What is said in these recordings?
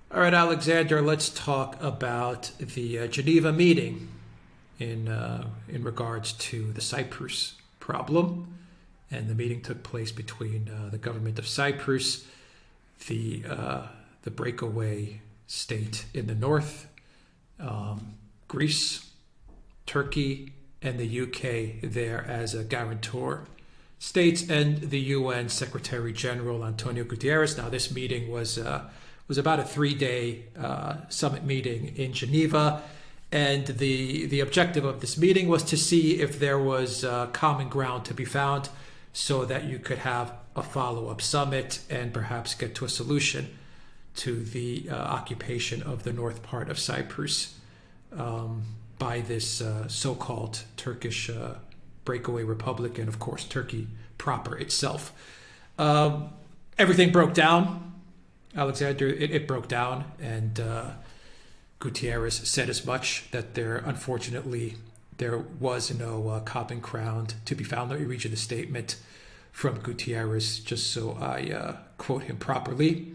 All right, Alexander, let's talk about the Geneva meeting in regards to the Cyprus problem. And the meeting took place between the government of Cyprus, the breakaway state in the north, Greece, Turkey, and the UK there as a guarantor states, and the UN Secretary General Antonio Guterres. Now, this meeting was about a 3-day summit meeting in Geneva, and the objective of this meeting was to see if there was common ground to be found, so that you could have a follow-up summit and perhaps get to a solution to the occupation of the north part of Cyprus by this so-called Turkish breakaway republic, and of course Turkey proper itself. Everything broke down, Alexander. It broke down, and Guterres said as much, that unfortunately there was no common ground to be found. Let me read you the statement from Guterres, just so I quote him properly.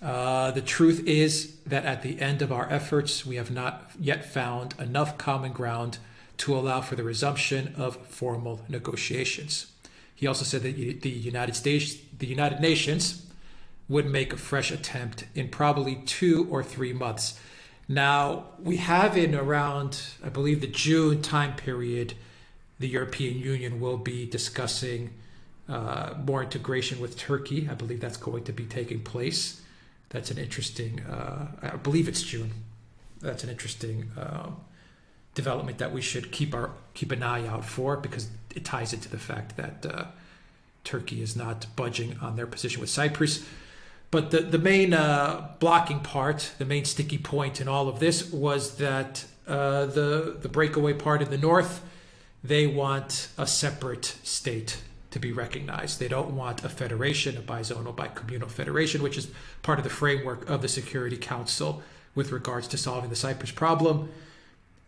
The truth is that at the end of our efforts, we have not yet found enough common ground to allow for the resumption of formal negotiations. He also said that the United Nations would make a fresh attempt in probably 2 or 3 months. Now, we have in around, I believe, the June time period, the European Union will be discussing more integration with Turkey. I believe that's going to be taking place. That's an interesting, I believe it's June. That's an interesting development that we should keep an eye out for, because it ties into the fact that Turkey is not budging on their position with Cyprus. But the main blocking part, the main sticky point in all of this was that the breakaway part in the north, they want a separate state to be recognized. They don't want a federation, a bizonal, bicommunal federation, which is part of the framework of the Security Council with regards to solving the Cyprus problem.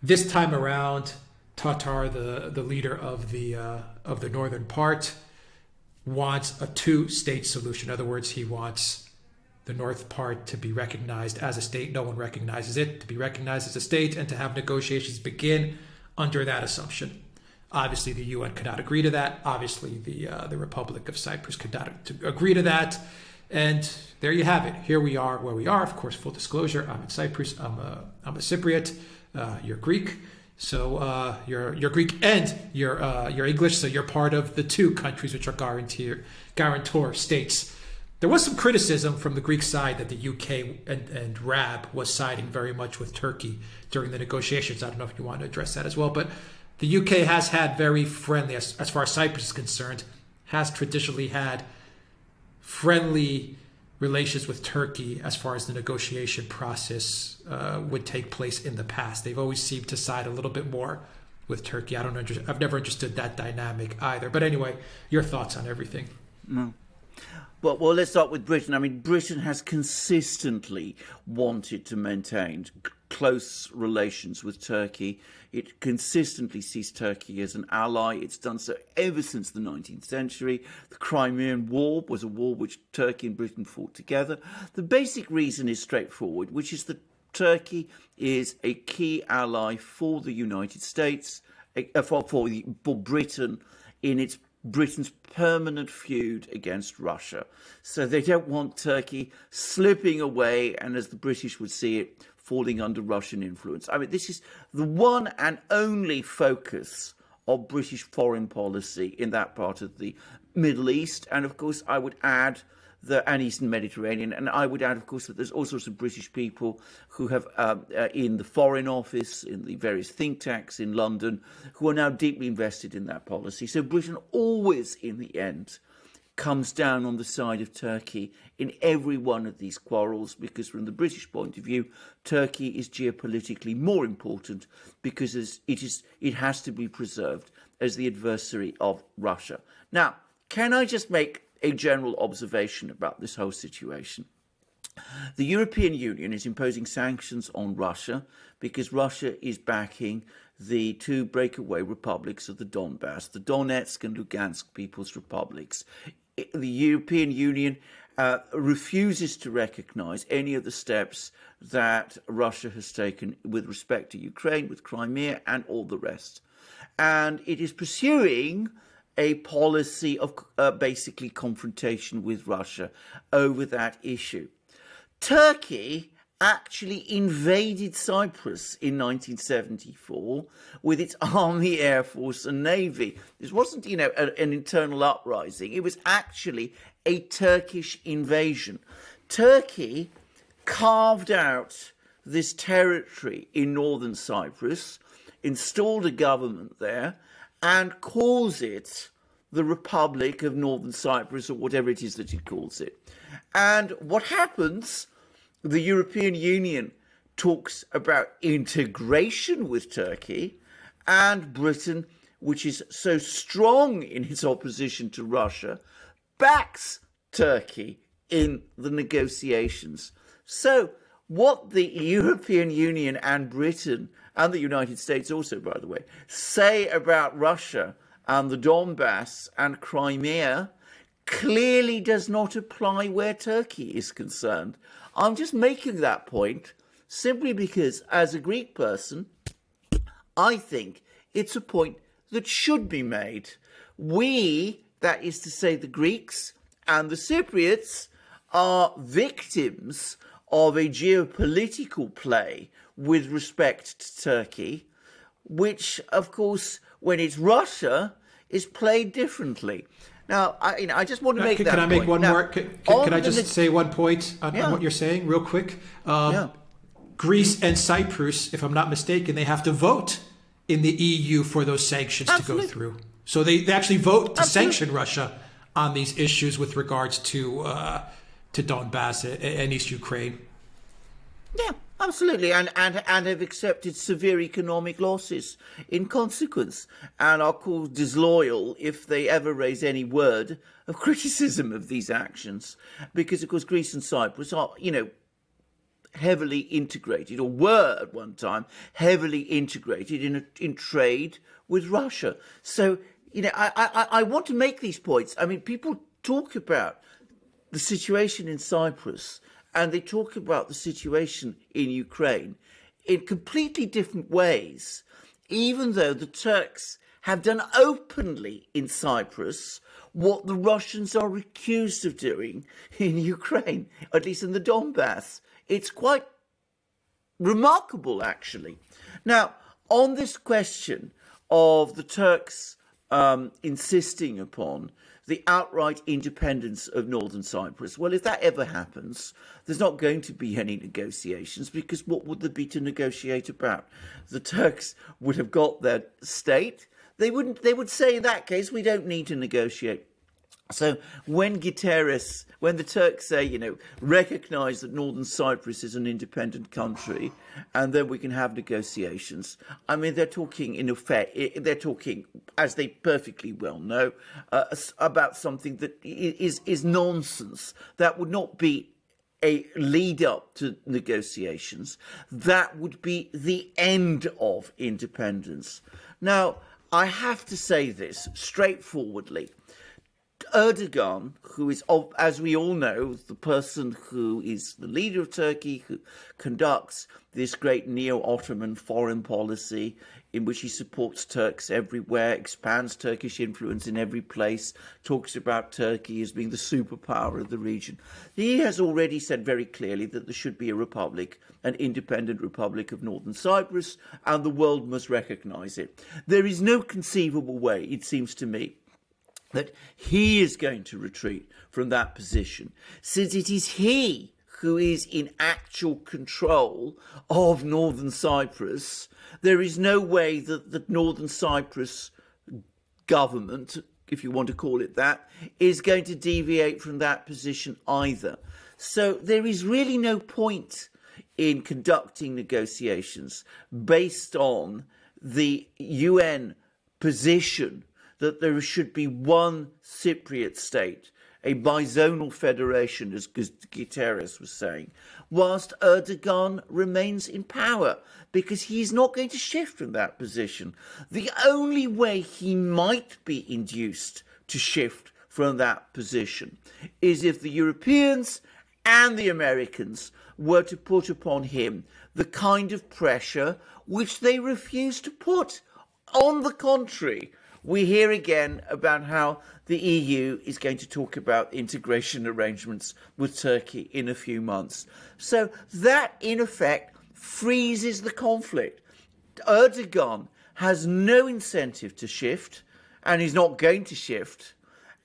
This time around, Tatar, the leader of the northern part, wants a 2-state solution. In other words, he wants the north part to be recognized as a state. No one recognizes it. To be recognized as a state, and to have negotiations begin under that assumption. Obviously, the UN could not agree to that. Obviously, the Republic of Cyprus could not agree to that. And there you have it. Here we are where we are. Of course, full disclosure, I'm in Cyprus. I'm a Cypriot. You're Greek. So you're Greek and you're English. So you're part of the 2 countries which are guarantor states. There was some criticism from the Greek side that the UK and RAB was siding very much with Turkey during the negotiations. I don't know if you want to address that as well, but the UK has had very friendly, as far as Cyprus is concerned, has traditionally had friendly relations with Turkey as far as the negotiation process would take place in the past. They've always seemed to side a little bit more with Turkey. I've never understood that dynamic either. But anyway, your thoughts on everything? No. Well, let's start with Britain. I mean, Britain has consistently wanted to maintain close relations with Turkey. It consistently sees Turkey as an ally. It's done so ever since the 19th century. The Crimean War was a war which Turkey and Britain fought together. The basic reason is straightforward, which is that Turkey is a key ally for the United States, for Britain in Britain's permanent feud against Russia. So they don't want Turkey slipping away, and as the British would see it, falling under Russian influence. I mean, this is the one and only focus of British foreign policy in that part of the Middle East. And of course, I would add and Eastern Mediterranean. And I would add, of course, that there's all sorts of British people who have, in the Foreign Office, in the various think tanks in London, who are now deeply invested in that policy. So Britain always, in the end, comes down on the side of Turkey in every one of these quarrels, because from the British point of view, Turkey is geopolitically more important because it has to be preserved as the adversary of Russia. Now, can I just make a general observation about this whole situation? The European Union is imposing sanctions on Russia because Russia is backing the 2 breakaway republics of the Donbass, the Donetsk and Lugansk People's Republics. The European Union refuses to recognise any of the steps that Russia has taken with respect to Ukraine, with Crimea and all the rest. And it is pursuing a policy of basically confrontation with Russia over that issue. Turkey actually invaded Cyprus in 1974 with its army, air force and navy. This wasn't, an internal uprising. It was actually a Turkish invasion. Turkey carved out this territory in northern Cyprus, installed a government there, and calls it the Republic of Northern Cyprus, or whatever it is that it calls it. And what happens? The European Union talks about integration with Turkey, and Britain, which is so strong in its opposition to Russia, backs Turkey in the negotiations. So what the European Union and Britain, and the United States also, by the way, say about Russia and the Donbass and Crimea clearly does not apply where Turkey is concerned. I'm just making that point simply because, as a Greek person, I think it's a point that should be made. We, that is to say the Greeks and the Cypriots, are victims of a geopolitical play with respect to Turkey, which, of course, when it's Russia, is played differently. Now, I just want to make that point. Can I make one more? Can I just say one point on what you're saying real quick? Greece and Cyprus, if I'm not mistaken, they have to vote in the EU for those sanctions to go through. So they actually vote to sanction Russia on these issues with regards to Donbass and East Ukraine. Yeah, absolutely, and have accepted severe economic losses in consequence, and are called disloyal if they ever raise any word of criticism of these actions, because of course Greece and Cyprus are, heavily integrated, or were at one time heavily integrated in trade with Russia. So I want to make these points. I mean, people talk about the situation in Cyprus, and they talk about the situation in Ukraine in completely different ways, even though the Turks have done openly in Cyprus what the Russians are accused of doing in Ukraine, at least in the Donbass. It's quite remarkable, actually. Now, on this question of the Turks insisting upon the outright independence of northern Cyprus, well, if that ever happens, there's not going to be any negotiations, because what would there be to negotiate about? The Turks would have got their state. They would say in that case, we don't need to negotiate. So when the Turks say, recognise that Northern Cyprus is an independent country, and then we can have negotiations, I mean, they're talking, in effect, as they perfectly well know, about something that is nonsense. That would not be a lead up to negotiations. That would be the end of independence. Now, I have to say this straightforwardly. Erdogan, who is, as we all know, the person who is the leader of Turkey, who conducts this great neo-Ottoman foreign policy in which he supports Turks everywhere, expands Turkish influence in every place, talks about Turkey as being the superpower of the region. He has already said very clearly that there should be a republic, an independent republic of Northern Cyprus, and the world must recognise it. There is no conceivable way, it seems to me, that he is going to retreat from that position, since it is he who is in actual control of Northern Cyprus. There is no way that the Northern Cyprus government, if you want to call it that, is going to deviate from that position either. So there is really no point in conducting negotiations based on the UN position that there should be one Cypriot state, a bizonal federation, as Guterres was saying, whilst Erdogan remains in power, because he's not going to shift from that position. The only way he might be induced to shift from that position is if the Europeans and the Americans were to put upon him the kind of pressure which they refuse to put. On the contrary, we hear again about how the EU is going to talk about integration arrangements with Turkey in a few months. So that, in effect, freezes the conflict. Erdogan has no incentive to shift, and he's not going to shift,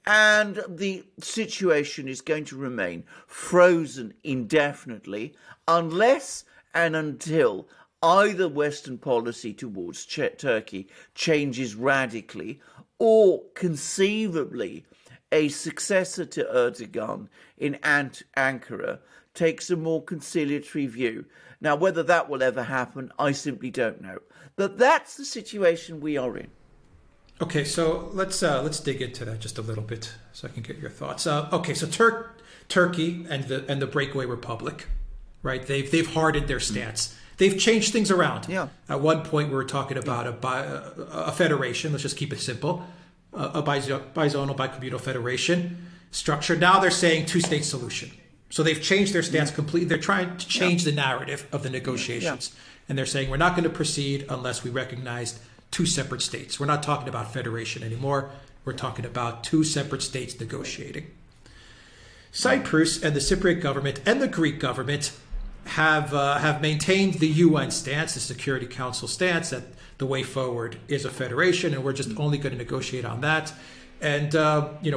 and the situation is going to remain frozen indefinitely unless and until either Western policy towards Turkey changes radically, or conceivably a successor to Erdogan in Ankara takes a more conciliatory view. Now, whether that will ever happen, I simply don't know. But that's the situation we are in. Okay, so let's dig into that just a little bit so I can get your thoughts. Okay, so Turkey and the breakaway republic, right? They've hardened their stance. They've changed things around. Yeah. At one point, we were talking about a federation. Let's just keep it simple: a bizonal, bicommunal federation structure. Now they're saying two-state solution. So they've changed their stance completely. They're trying to change the narrative of the negotiations, and they're saying we're not going to proceed unless we recognize two separate states. We're not talking about federation anymore. We're talking about two separate states negotiating. Cyprus and the Cypriot government and the Greek government have maintained the UN stance, the Security Council stance, that the way forward is a federation, and we're just only going to negotiate on that. And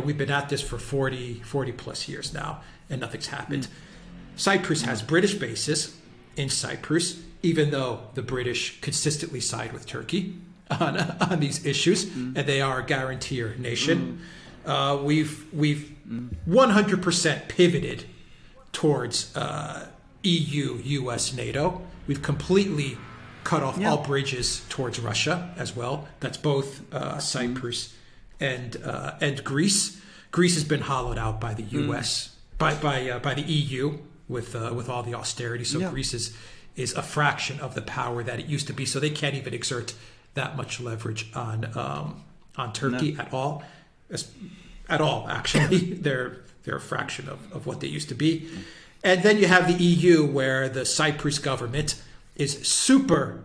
we've been at this for 40 plus years now, and nothing's happened. Cyprus has British bases in Cyprus, even though the British consistently side with Turkey on these issues, and they are a guarantor nation. We've 100% pivoted towards EU, US, NATO. We've completely cut off all bridges towards Russia as well. That's both Cyprus and Greece. Greece has been hollowed out by the US, by the EU with all the austerity. So Greece is a fraction of the power that it used to be. So they can't even exert that much leverage on Turkey at all. Actually, they're a fraction of what they used to be. And then you have the EU, where the Cyprus government is super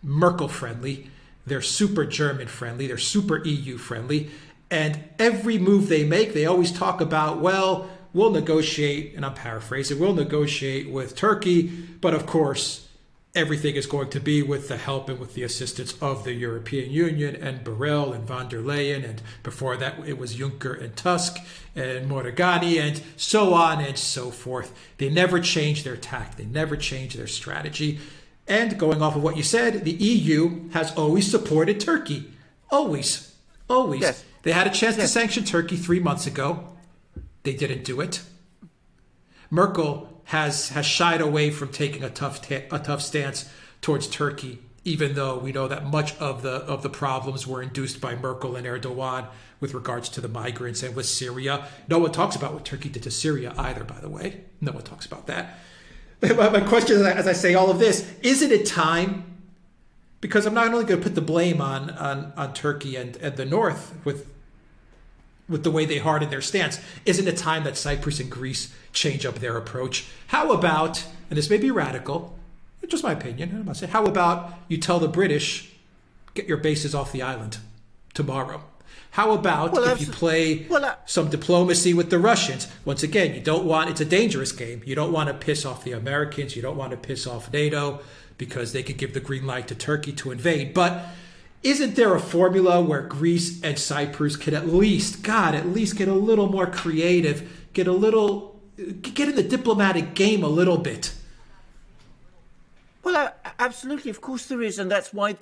Merkel friendly. They're super German friendly. They're super EU friendly. And every move they make, they always talk about, well, we'll negotiate, and I'm paraphrasing, we'll negotiate with Turkey, but of course, everything is going to be with the help and with the assistance of the European Union and Borrell and von der Leyen, and before that it was Juncker and Tusk and Morgani and so on and so forth. They never change their tact. They never change their strategy. And going off of what you said, the EU has always supported Turkey. Always. Yes. They had a chance to sanction Turkey 3 months ago. They didn't do it. Merkel has shied away from taking a tough stance towards Turkey, even though we know that much of the problems were induced by Merkel and Erdogan with regards to the migrants and with Syria. No one talks about what Turkey did to Syria either, by the way. No one talks about that. My question, as I say all of this, isn't it time? Because I'm not only going to put the blame on Turkey and the North with the way they hardened their stance. Isn't it time that Cyprus and Greece change up their approach? How about, and this may be radical, just my opinion, I'm not saying, how about you tell the British, get your bases off the island tomorrow? How about if you play some diplomacy with the Russians? Once again, you don't want, it's a dangerous game. You don't want to piss off the Americans. You don't want to piss off NATO because they could give the green light to Turkey to invade. But isn't there a formula where Greece and Cyprus could at least get a little more creative, get in the diplomatic game a little bit? Well, absolutely, of course there is, and that's why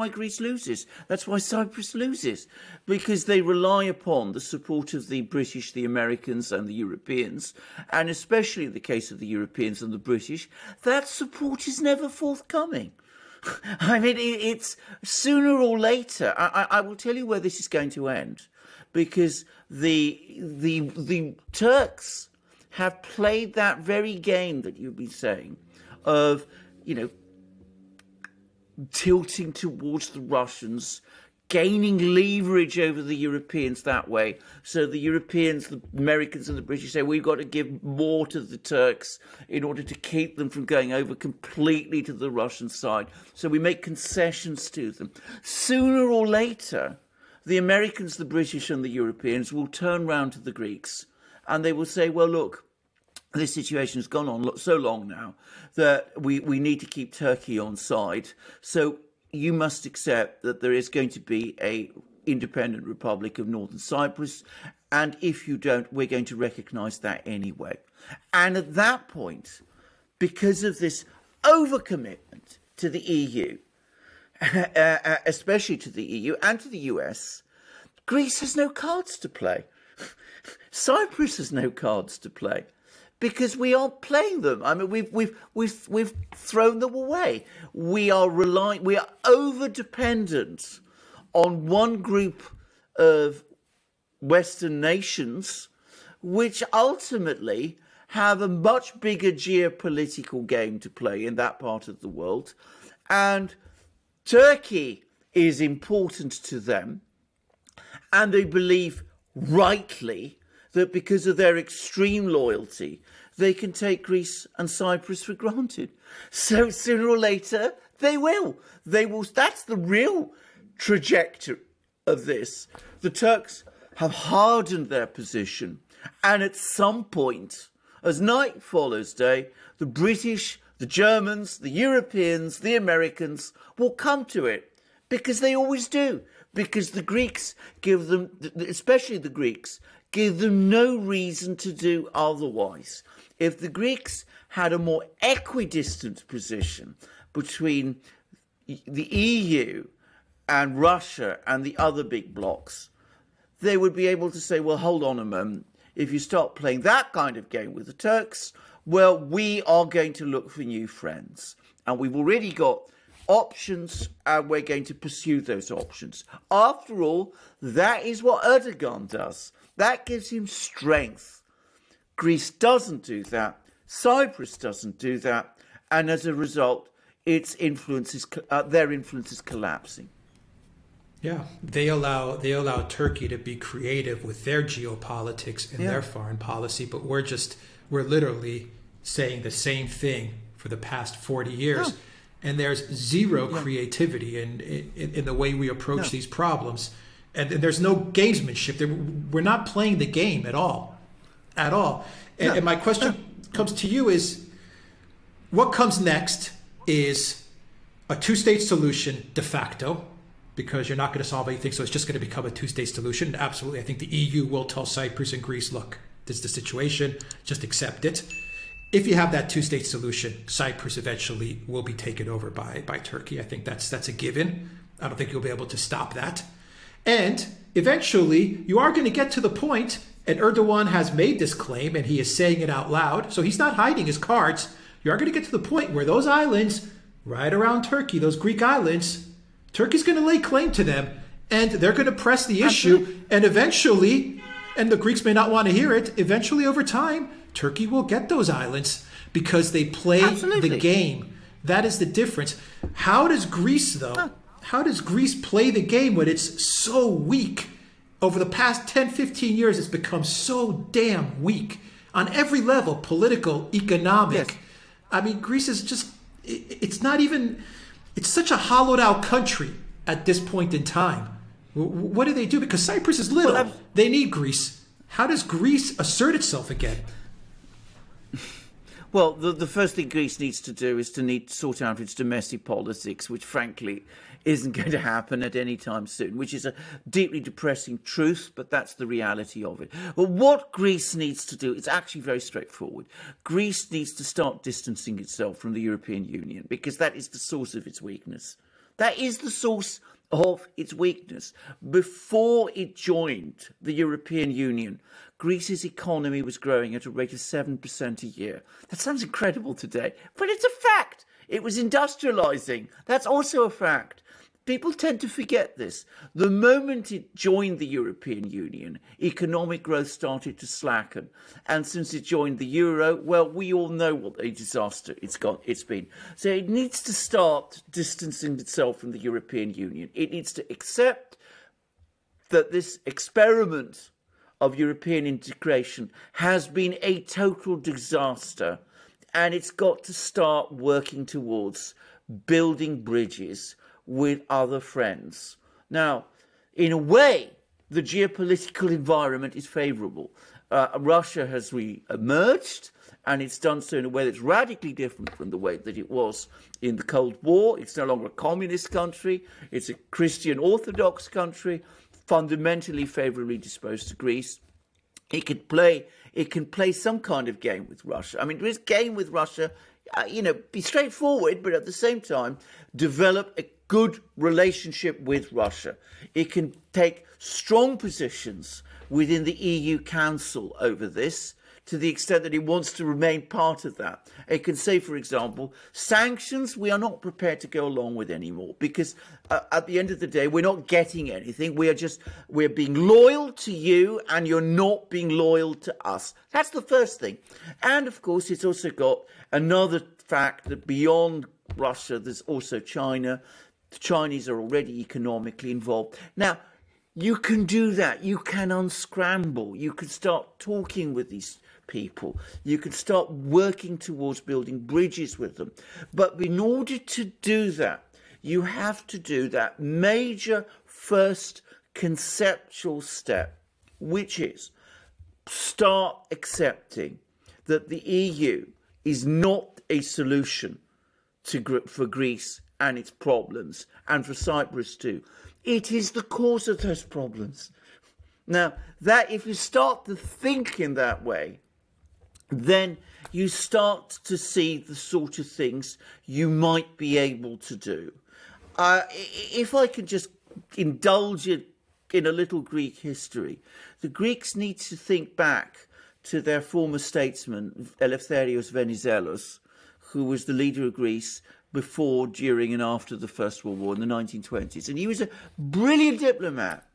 Greece loses. That's why Cyprus loses, because they rely upon the support of the British, the Americans, and the Europeans, and especially in the case of the Europeans and the British, that support is never forthcoming. I mean, it's sooner or later. I will tell you where this is going to end, because the Turks have played that very game that you've been saying of, tilting towards the Russians, gaining leverage over the Europeans that way. So the Europeans, the Americans and the British say, we've got to give more to the Turks in order to keep them from going over completely to the Russian side. So we make concessions to them. Sooner or later, the Americans, the British and the Europeans will turn round to the Greeks and they will say, well, look, this situation has gone on so long now that we need to keep Turkey on side. So you must accept that there is going to be an independent Republic of Northern Cyprus. And if you don't, we're going to recognise that anyway. And at that point, because of this overcommitment to the EU, especially to the EU and to the US, Greece has no cards to play. Cyprus has no cards to play. Because we aren't playing them. I mean, we've thrown them away. We are over dependent on one group of Western nations, which ultimately have a much bigger geopolitical game to play in that part of the world, and Turkey is important to them, and they believe rightly that because of their extreme loyalty, they can take Greece and Cyprus for granted. So sooner or later, they will. They will. That's the real trajectory of this. The Turks have hardened their position. And at some point, as night follows day, the British, the Germans, the Europeans, the Americans will come to it. Because they always do. Because the Greeks give them, especially the Greeks, give them no reason to do otherwise. If the Greeks had a more equidistant position between the EU and Russia and the other big blocs, they would be able to say, well, hold on a moment. If you start playing that kind of game with the Turks, well, we are going to look for new friends. And we've already got options, and we're going to pursue those options. After all, that is what Erdogan does. That gives him strength. Greece doesn't do that. Cyprus doesn't do that. And as a result, its influence is, their influence is collapsing. Yeah, they allow Turkey to be creative with their geopolitics and their foreign policy, but we're literally saying the same thing for the past 40 years. No. And there's zero creativity in the way we approach these problems. And there's no gamesmanship. We're not playing the game at all. At all. And my question comes to you is, what comes next is a two-state solution de facto, because you're not going to solve anything, so it's just going to become a two-state solution. Absolutely. I think the EU will tell Cyprus and Greece, look, this is the situation, just accept it. If you have that two-state solution, Cyprus eventually will be taken over by Turkey. I think that's a given. I don't think you'll be able to stop that. And eventually, you are going to get to the point, and Erdogan has made this claim, and he is saying it out loud, so he's not hiding his cards. You are going to get to the point where those islands, right around Turkey, those Greek islands, Turkey's going to lay claim to them, and they're going to press the issue, and eventually, and the Greeks may not want to hear it, eventually over time, Turkey will get those islands because they play the game. That is the difference. How does Greece, though, how does Greece play the game when it's so weak? Over the past 10, 15 years, it's become so damn weak on every level, political, economic. Yes. I mean, Greece is just, it's not even, it's such a hollowed out country at this point in time. What do they do? Because Cyprus is little. Well, they need Greece. How does Greece assert itself again? Well, the first thing Greece needs to do is to sort out its domestic politics, which frankly isn't going to happen at any time soon, which is a deeply depressing truth, but that's the reality of it. But what Greece needs to do is actually very straightforward. Greece needs to start distancing itself from the European Union, because that is the source of its weakness. That is the source of its weakness. Before it joined the European Union, Greece's economy was growing at a rate of 7% a year. That sounds incredible today, but it's a fact. It was industrializing. That's also a fact. People tend to forget this. The moment it joined the European Union, economic growth started to slacken. And since it joined the euro, well, we all know what a disaster it's been. So it needs to start distancing itself from the European Union. It needs to accept that this experiment of European integration has been a total disaster, and it's got to start working towards building bridges with other friends. Now, in a way, the geopolitical environment is favourable. Russia has re-emerged, and it's done so in a way that's radically different from the way that it was in the Cold War. It's no longer a communist country. It's a Christian Orthodox country, fundamentally favourably disposed to Greece. It can play some kind of game with Russia. I mean, there is game with Russia, be straightforward, but at the same time, develop a good relationship with Russia. It can take strong positions within the EU Council over this, to the extent that it wants to remain part of that. It can say, for example, sanctions we are not prepared to go along with anymore, because at the end of the day, we're not getting anything. We're being loyal to you, and you're not being loyal to us. That's the first thing. And of course, it's also got another fact that beyond Russia, there's also China. The Chinese are already economically involved. Now, you can do that. You can unscramble. You can start talking with these people. You can start working towards building bridges with them. But in order to do that, you have to do that major first conceptual step, which is start accepting that the EU is not a solution for Greece and its problems, and for Cyprus too. It is the cause of those problems. Now, that if you start to think in that way, then you start to see the sort of things you might be able to do. If I could just indulge in a little Greek history, the Greeks need to think back to their former statesman, Eleftherios Venizelos, who was the leader of Greece before, during and after the First World War in the 1920s. And he was a brilliant diplomat,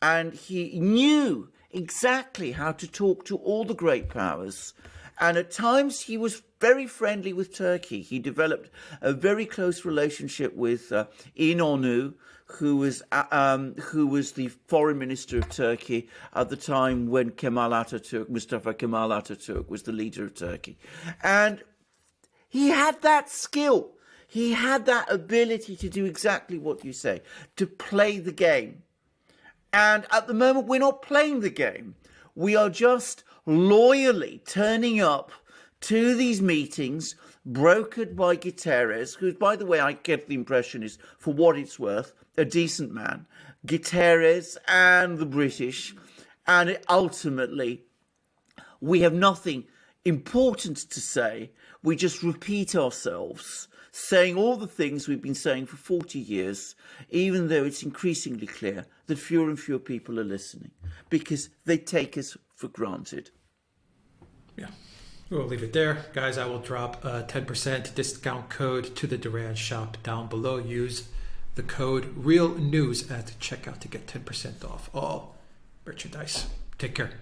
and he knew exactly how to talk to all the great powers. And at times he was very friendly with Turkey. He developed a very close relationship with İnönü, who was the foreign minister of Turkey at the time when Mustafa Kemal Atatürk was the leader of Turkey. And he had that skill. He had that ability to do exactly what you say, to play the game. And at the moment, we're not playing the game. We are just loyally turning up to these meetings brokered by Guterres, who, by the way, I get the impression is, for what it's worth, a decent man. Guterres and the British. And ultimately, we have nothing important to say. We just repeat ourselves, saying all the things we've been saying for 40 years, even though it's increasingly clear that fewer and fewer people are listening, because they take us for granted. Yeah, we'll leave it there. Guys, I will drop a 10% discount code to the Duran shop down below. Use the code REALNEWS at checkout to get 10% off all merchandise. Take care.